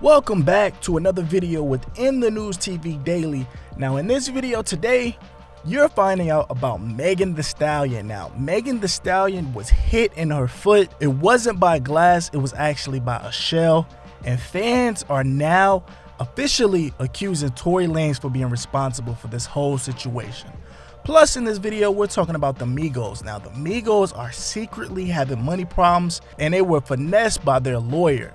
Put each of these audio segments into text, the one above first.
Welcome back to another video within the News TV Daily. Now in this video today, you're finding out about Megan Thee Stallion. Now Megan Thee Stallion was hit in her foot. It wasn't by glass, it was actually by a shell. And fans are now officially accusing Tory Lanez for being responsible for this whole situation. Plus in this video, we're talking about the Migos. Now the Migos are secretly having money problems and they were finessed by their lawyer.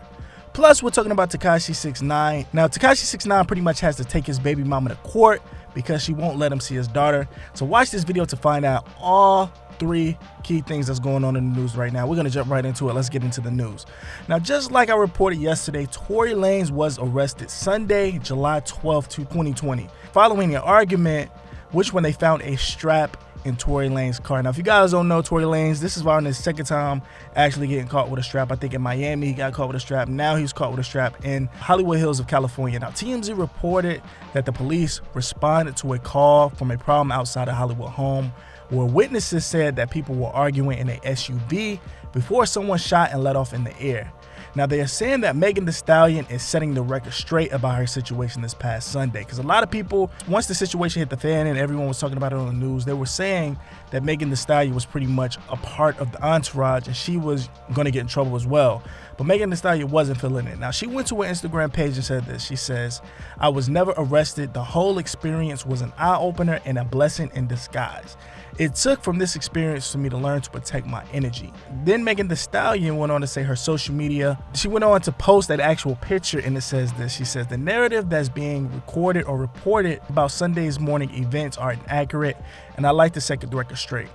Plus, we're talking about Tekashi 6ix9ine. Now, Tekashi 6ix9ine pretty much has to take his baby mama to court because she won't let him see his daughter. So watch this video to find out all three key things that's going on in the news right now. We're going to jump right into it. Let's get into the news. Now, just like I reported yesterday, Tory Lanez was arrested Sunday, July 12th, 2020, following an argument when they found a strap in Tory Lanez's car. Now, if you guys don't know Tory Lanez, this is around his second time actually getting caught with a strap. I think in Miami he got caught with a strap. Now he's caught with a strap in Hollywood Hills of California. Now TMZ reported that the police responded to a call from a problem outside a Hollywood home where witnesses said that people were arguing in a SUV before someone shot and let off in the air. Now they are saying that Megan Thee Stallion is setting the record straight about her situation this past Sunday, because a lot of people, once the situation hit the fan and everyone was talking about it on the news, they were saying that Megan Thee Stallion was pretty much a part of the entourage and she was going to get in trouble as well. But Megan Thee Stallion wasn't feeling it. Now she went to her Instagram page and said this. She says, "I was never arrested. The whole experience was an eye-opener and a blessing in disguise. It took from this experience for me to learn to protect my energy." Then Megan Thee Stallion went on to say her social media. She went on to post that actual picture and it says this. She says, "The narrative that's being recorded or reported about Sunday's morning events are inaccurate, and I like to set the record straight.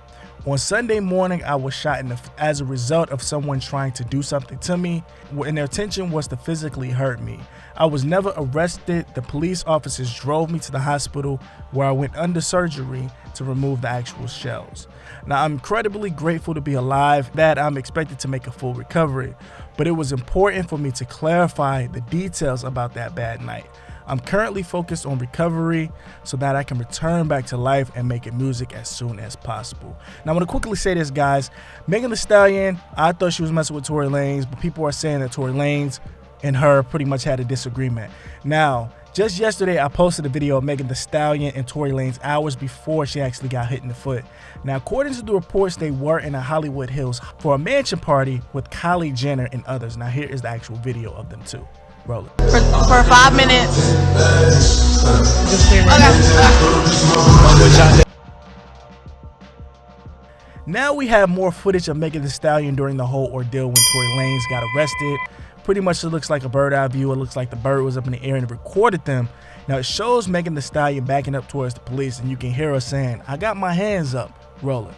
On Sunday morning, I was shot as a result of someone trying to do something to me, and their intention was to physically hurt me. I was never arrested. The police officers drove me to the hospital where I went under surgery to remove the actual shells. Now, I'm incredibly grateful to be alive, that I'm expected to make a full recovery, but it was important for me to clarify the details about that bad night. I'm currently focused on recovery so that I can return back to life and making music as soon as possible." Now, I want to quickly say this, guys. Megan Thee Stallion, I thought she was messing with Tory Lanez, but people are saying that Tory Lanez and her pretty much had a disagreement. Now, just yesterday, I posted a video of Megan Thee Stallion and Tory Lanez hours before she actually got hit in the foot. Now, according to the reports, they were in a Hollywood Hills for a mansion party with Kylie Jenner and others. Now, here is the actual video of them too. Roll it. For 5 minutes. Okay. Now we have more footage of Megan Thee Stallion during the whole ordeal when Tory Lanez got arrested. Pretty much it looks like a bird eye view. It looks like the bird was up in the air and it recorded them. Now it shows Megan Thee Stallion backing up towards the police and you can hear her saying, "I got my hands up." Roll it.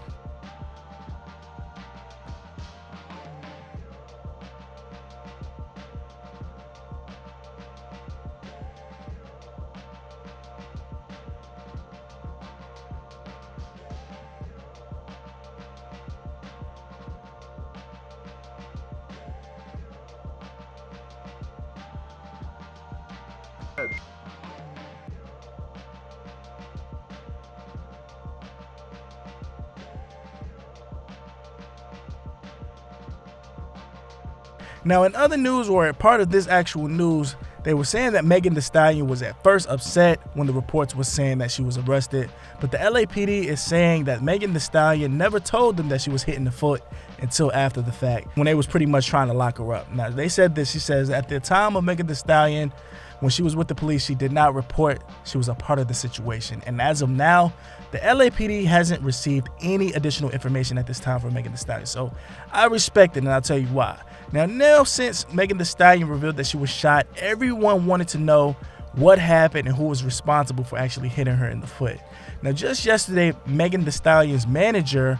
Now in other news, or a part of this actual news, they were saying that Megan Thee Stallion was at first upset when the reports were saying that she was arrested, but the LAPD is saying that Megan Thee Stallion never told them that she was hit in the foot until after the fact, when they was pretty much trying to lock her up. Now they said this. She says at the time of Megan Thee Stallion, when she was with the police, she did not report she was a part of the situation. And as of now, the LAPD hasn't received any additional information at this time from Megan Thee Stallion. So I respect it, and I'll tell you why. Now since Megan Thee Stallion revealed that she was shot, everyone wanted to know what happened and who was responsible for actually hitting her in the foot. Now just yesterday, Megan Thee Stallion's manager,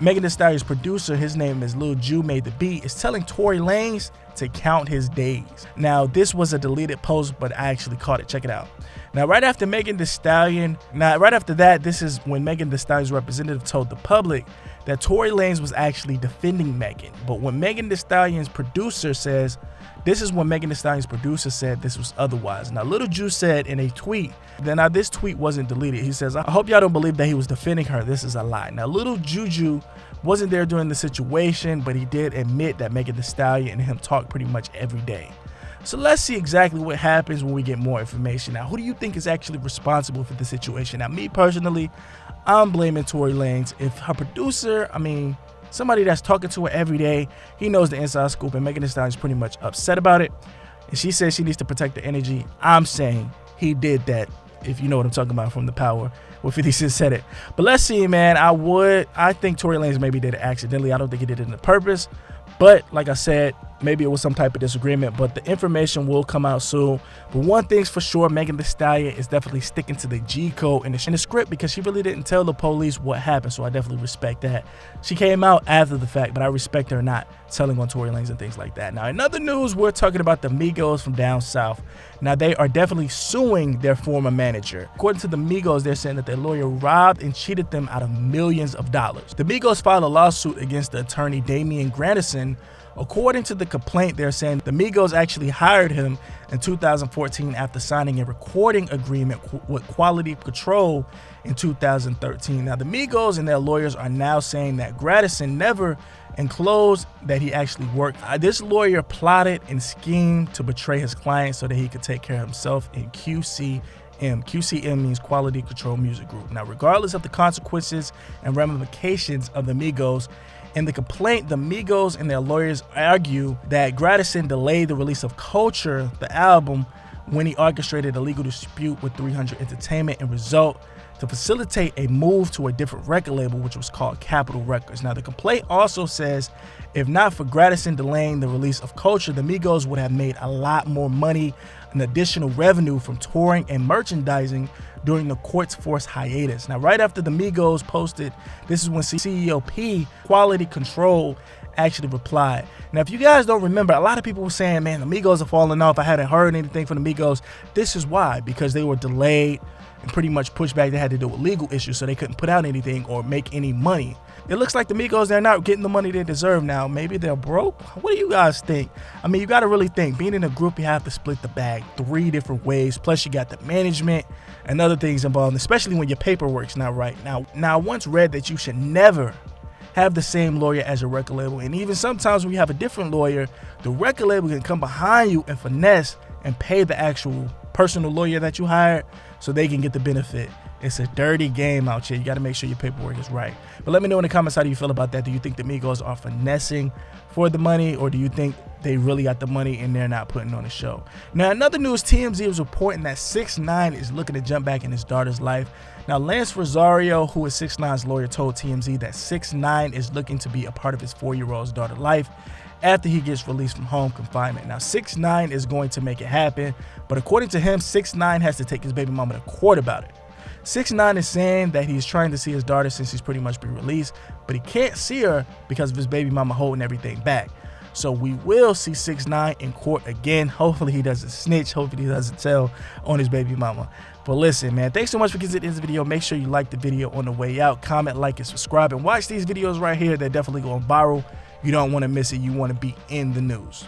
Megan Thee Stallion's producer, his name is Lil Ju Made the Beat, is telling Tory Lanez to count his days. Now this was a deleted post, but I actually caught it. Check it out. Now right after that, this is when Megan Thee Stallion's representative told the public that Tory Lanez was actually defending Megan. But when Megan Thee Stallion's producer says, this is when Megan Thee Stallion's producer said this was otherwise. Now Lil Ju said in a tweet, now this tweet wasn't deleted. He says, "I hope y'all don't believe that he was defending her. This is a lie." Now Lil Juju wasn't there during the situation, but he did admit that Megan Thee Stallion and him talk pretty much every day. So let's see exactly what happens when we get more information. Now, who do you think is actually responsible for the situation? Now, me personally, I'm blaming Tory Lanez. If her producer, somebody that's talking to her every day, he knows the inside scoop, and Megan Thee Stallion is pretty much upset about it, and she says she needs to protect the energy, I'm saying he did that, if you know what I'm talking about from The Power, where 50 Cent said it. But let's see, man. I think Tory Lanez maybe did it accidentally. I don't think he did it on purpose. But like I said, maybe it was some type of disagreement, but the information will come out soon. But one thing's for sure, Megan Thee Stallion is definitely sticking to the G code in the script, because she really didn't tell the police what happened, so I definitely respect that. She came out after the fact, but I respect her not telling on Tory Lanez and things like that. Now, in other news, we're talking about the Migos from down south. Now, they are definitely suing their former manager. According to the Migos, they're saying that their lawyer robbed and cheated them out of millions of dollars. The Migos filed a lawsuit against the attorney Damian Grandison. According to the complaint, they're saying the Migos actually hired him in 2014 after signing a recording agreement with Quality Control in 2013. Now, the Migos and their lawyers are now saying that Grandison never enclosed that he actually worked. This lawyer plotted and schemed to betray his client so that he could take care of himself in QCM. QCM means Quality Control Music Group. Now, regardless of the consequences and ramifications of the Migos, in the complaint, the Migos and their lawyers argue that Grandison delayed the release of Culture, the album, when he orchestrated a legal dispute with 300 Entertainment and result to facilitate a move to a different record label, which was called Capitol Records. Now, the complaint also says if not for Grandison delaying the release of Culture, the Migos would have made a lot more money and additional revenue from touring and merchandising during the court's forced hiatus. Now, right after the Migos posted, this is when CEO P, Quality Control, actually replied. Now, if you guys don't remember, a lot of people were saying, man, the Migos are falling off. I hadn't heard anything from the Migos. This is why, because they were delayed and pretty much pushed back. They had to deal with legal issues, so they couldn't put out anything or make any money. It looks like the Migos, they're not getting the money they deserve now. Maybe they're broke. What do you guys think? You got to really think. Being in a group, you have to split the bag 3 different ways. Plus, you got the management and other things involved, especially when your paperwork's not right. Now, I once read that you should never have the same lawyer as your record label. And even sometimes when you have a different lawyer, the record label can come behind you and finesse and pay the actual personal lawyer that you hired so they can get the benefit. It's a dirty game out here. You got to make sure your paperwork is right. But let me know in the comments, how do you feel about that? Do you think the Migos are finessing for the money, or do you think they really got the money and they're not putting on a show? Now, in other news, TMZ was reporting that 6ix9ine is looking to jump back in his daughter's life. Now, Lance Rosario, who is 6ix9ine's lawyer, told TMZ that 6ix9ine is looking to be a part of his 4-year-old's daughter's life after he gets released from home confinement. Now, 6ix9ine is going to make it happen, but according to him, 6ix9ine has to take his baby mama to court about it. 6ix9ine is saying that he's trying to see his daughter since he's pretty much been released, but he can't see her because of his baby mama holding everything back. So we will see 6ix9ine in court again. Hopefully he doesn't snitch. Hopefully he doesn't tell on his baby mama. But listen, man, thanks so much for considering this video. Make sure you like the video on the way out. Comment, like, and subscribe. And watch these videos right here. They're definitely going viral. You don't want to miss it. You want to be in the news.